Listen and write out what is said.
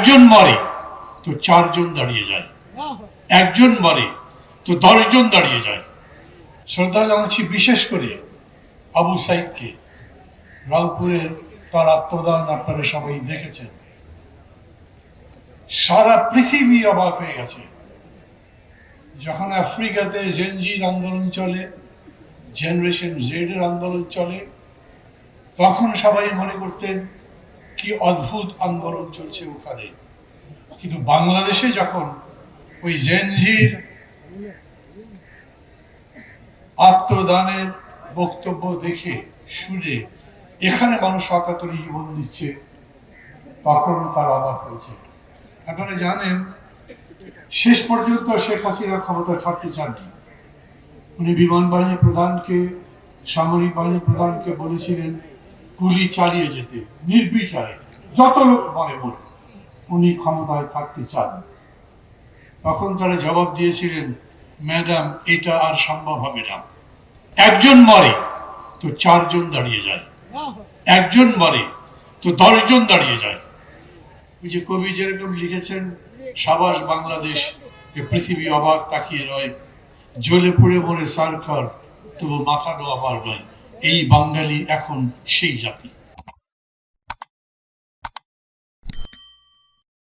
একজন মরে তো চারজন দাঁড়িয়ে যায়, একজন মরে তো 10 জন দাঁড়িয়ে যায়। শ্রদ্ধা জানাচ্ছি বিশেষ করে আবু সাইদকে। রংপুরের তার আত্মদান আপনারা সবাই দেখেছেন। সারা পৃথিবী অবাক হয়ে গেছে যখন আফ্রিকাতে জেনজির আন্দোলন চলে, জেনারেশন জেড এর আন্দোলন চলে, তখন সবাই মনে করতেন কি অদ্ভুত আন্দোলন চলছে ওখানে। কিন্তু বাংলাদেশে যখন ওই জেনজির আত্মদানের বক্তব্য দেখে শুনে এখানে মানুষ অকাতরে জীবন দিচ্ছে, তখন তার অবাক হয়েছে। আপনারা জানেন শেষ পর্যন্ত শেখ হাসিনা ক্ষমতা ছাড়তে চাননি। উনি বিমান বাহিনী প্রধানকে, সামরিক বাহিনী প্রধানকে বলেছিলেন গুলি চালিয়ে যেতে নির্বিচারে, যত লোক মনে মনে উনি ক্ষমতায় থাকতে চান। তখন তারা জবাব দিয়েছিলেন, ম্যাডাম এটা আর সম্ভব হবে না। একজন মরে তো 4 জন দাঁড়িয়ে যায়, একজন মরে তো 10 জন দাঁড়িয়ে যায়। ওই যে কবি যেরকম লিখেছেন, সাবাস বাংলাদেশ, পৃথিবী অবাক তাকিয়ে রয়, জ্বলে পুড়ে মরে সারখার তবু মাথা নোয়াবার নয়। এই বাঙালি এখন সেই জাতি।